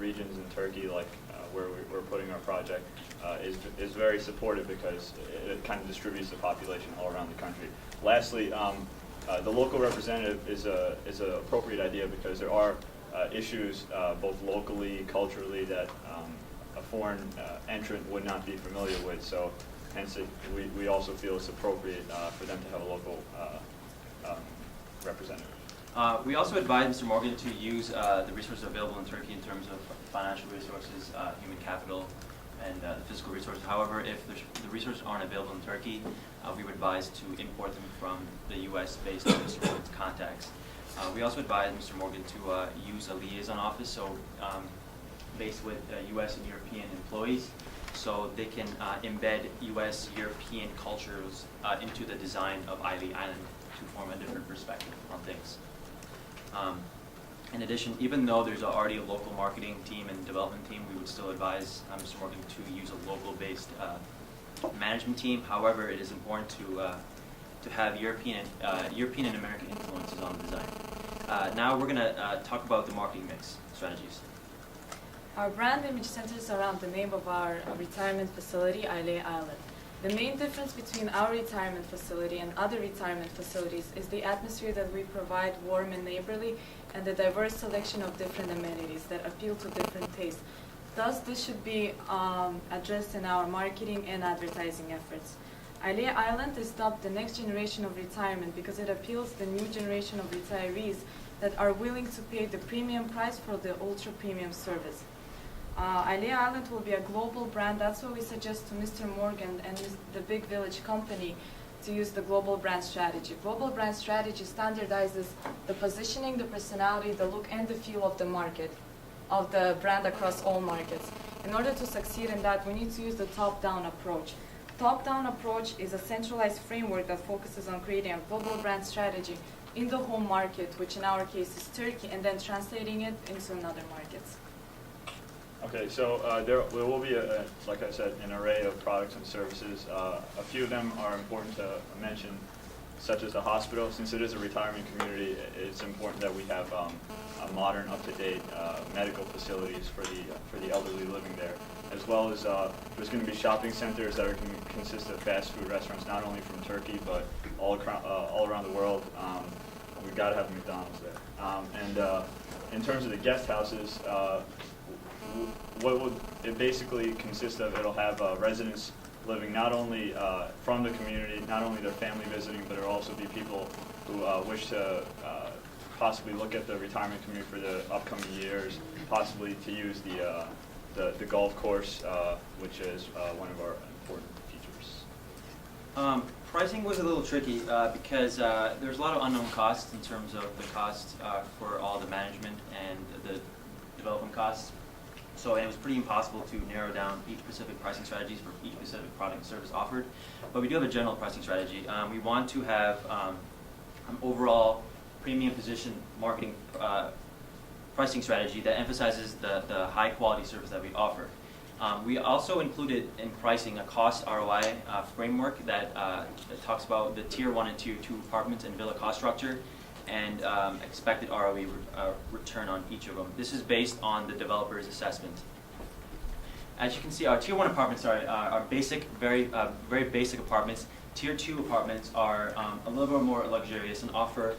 regions in Turkey, like where we're putting our project, is very supportive because it kind of distributes the population all around the country. Lastly, the local representative is an appropriate idea because there are issues both locally, culturally, that a foreign entrant would not be familiar with. So hence we also feel it's appropriate for them to have a local representative. We also advise Mr. Morgan to use the resources available in Turkey in terms of financial resources, human capital, and the physical resources. However, if the resources aren't available in Turkey, we would advise to import them from the U.S. based on Mr. Morgan's contacts. We also advise Mr. Morgan to use a liaison office, so based with U.S. and European employees, so they can embed U.S. European cultures into the design of Aile Island to form a different perspective on things. In addition, even though there's already a local marketing team and development team, we would still advise Mr. Morgan to use a local-based management team. However, it is important to have European and American influences on the design. Now we're going to talk about the marketing mix strategies. Our brand image centers around the name of our retirement facility, Aile Island. The main difference between our retirement facility and other retirement facilities is the atmosphere that we provide, warm and neighborly, and the diverse selection of different amenities that appeal to different tastes. Thus, this should be addressed in our marketing and advertising efforts. Aile Island is dubbed the next generation of retirement because it appeals to the new generation of retirees that are willing to pay the premium price for the ultra-premium service. Aile Island will be a global brand. That's why we suggest to Mr. Morgan and the Big Village company to use the global brand strategy. Global brand strategy standardizes the positioning, the personality, the look, and the feel of the market, of the brand across all markets. In order to succeed in that, we need to use the top-down approach. Top-down approach is a centralized framework that focuses on creating a global brand strategy in the home market, which in our case is Turkey, and then translating it into another markets. Okay, so there will be, like I said, an array of products and services. A few of them are important to mention, such as the hospital. Since it is a retirement community, it's important that we have a modern, up-to-date medical facilities for the elderly living there, as well as there's going to be shopping centers that are going to consist of fast food restaurants, not only from Turkey but all around the world. We've got to have McDonald's there. And in terms of the guest houses, what would it basically consist of? It'll have residents living not only from the community, not only their family visiting, but it'll also be people who wish to possibly look at the retirement community for the upcoming years, possibly to use the golf course, which is one of our important features. Pricing was a little tricky because there's a lot of unknown costs in terms of the costs for all the management and the development costs. So it was pretty impossible to narrow down each specific pricing strategies for each specific product and service offered. But we do have a general pricing strategy. We want to have an overall premium position marketing pricing strategy that emphasizes the high quality service that we offer. We also included in pricing a cost ROI framework that talks about the tier 1 and tier 2 apartments and villa cost structure and expected ROE return on each of them. This is based on the developer's assessment. As you can see, our tier 1 apartments are basic, very basic apartments. Tier 2 apartments are a little bit more luxurious and offer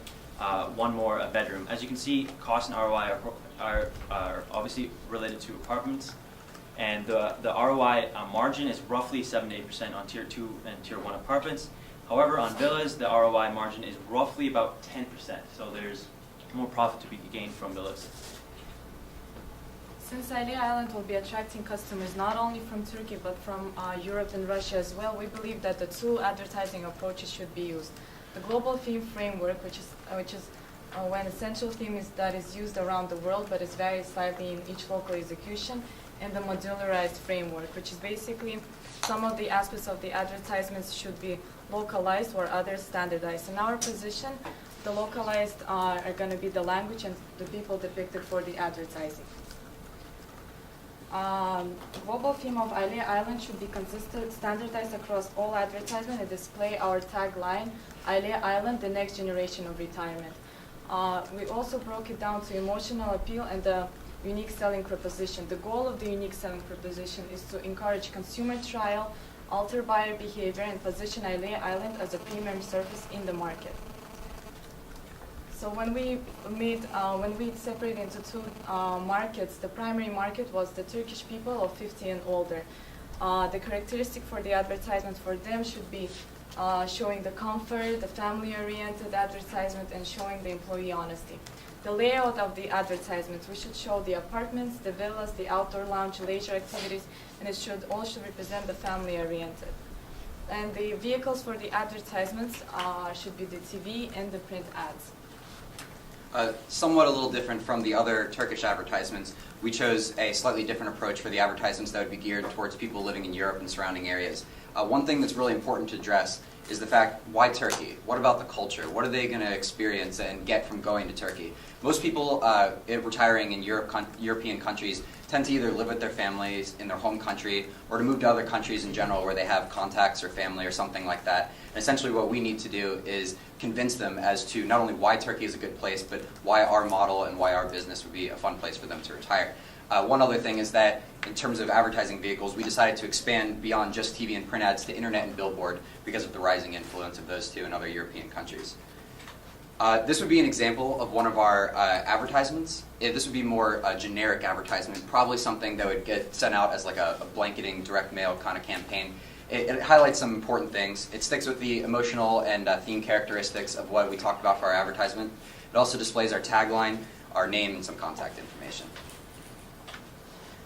one more bedroom. As you can see, cost and ROI are obviously related to apartments, and the ROI margin is roughly 7 to 8% on tier 2 and tier 1 apartments. However, on villas, the ROI margin is roughly about 10%, so there's more profit to be gained from villas. Since Aile Island will be attracting customers not only from Turkey but from Europe and Russia as well, we believe that the two advertising approaches should be used. The global theme framework, which is when a central theme that is used around the world but is varies slightly in each local execution, and the modularized framework, which is basically some of the aspects of the advertisements should be localized or others standardized. In our position, the localized are going to be the language and the people depicted for the advertising. Global theme of Aile Island should be consistent, standardized across all advertisement and display our tagline, Aile Island, the next generation of retirement. We also broke it down to emotional appeal and the unique selling proposition. The goal of the unique selling proposition is to encourage consumer trial, alter buyer behavior, and position Aile Island as a premium service in the market. So when we separated into two markets, the primary market was the Turkish people of 50 and older. The characteristic for the advertisement for them should be showing the comfort, the family-oriented advertisement, and showing the employee honesty. The layout of the advertisement, we should show the apartments, the villas, the outdoor lounge, leisure activities, and it should also represent the family-oriented. And the vehicles for the advertisements should be the TV and the print ads. Somewhat a little different from the other Turkish advertisements, we chose a slightly different approach for the advertisements that would be geared towards people living in Europe and surrounding areas. One thing that's really important to address is the fact, why Turkey? What about the culture? What are they going to experience and get from going to Turkey? Most people retiring in European countries tend to either live with their families in their home country or to move to other countries in general where they have contacts or family or something like that. And essentially what we need to do is convince them as to not only why Turkey is a good place, but why our model and why our business would be a fun place for them to retire. One other thing is that in terms of advertising vehicles, we decided to expand beyond just TV and print ads to internet and billboard because of the rising influence of those two in other European countries. This would be an example of one of our advertisements. This would be more a generic advertisement, probably something that would get sent out as like a blanketing direct mail kind of campaign. It highlights some important things. It sticks with the emotional and theme characteristics of what we talked about for our advertisement. It also displays our tagline, our name, and some contact information.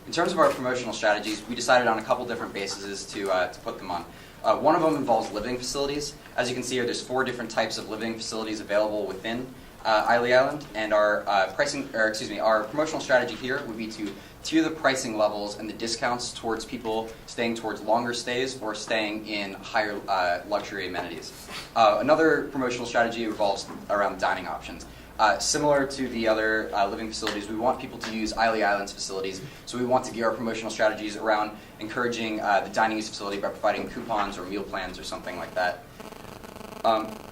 In terms of our promotional strategies, we decided on a couple different bases to put them on. One of them involves living facilities. As you can see here, there's 4 different types of living facilities available within Aile Island, and our our promotional strategy here would be to tier the pricing levels and the discounts towards people staying towards longer stays or staying in higher luxury amenities. Another promotional strategy revolves around dining options. Similar to the other living facilities, we want people to use Aile Island's facilities, so we want to gear our promotional strategies around encouraging the dining use facility by providing coupons or meal plans or something like that.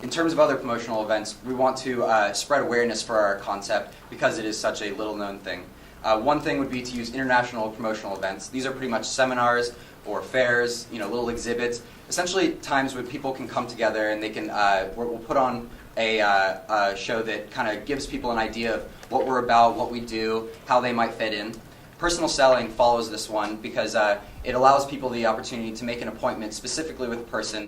In terms of other promotional events, we want to spread awareness for our concept because it is such a little-known thing. One thing would be to use international promotional events. These are pretty much seminars or fairs, little exhibits, essentially times when people can come together and they can, we'll put on a show that kind of gives people an idea of what we're about, what we do, how they might fit in. Personal selling follows this one because it allows people the opportunity to make an appointment specifically with a person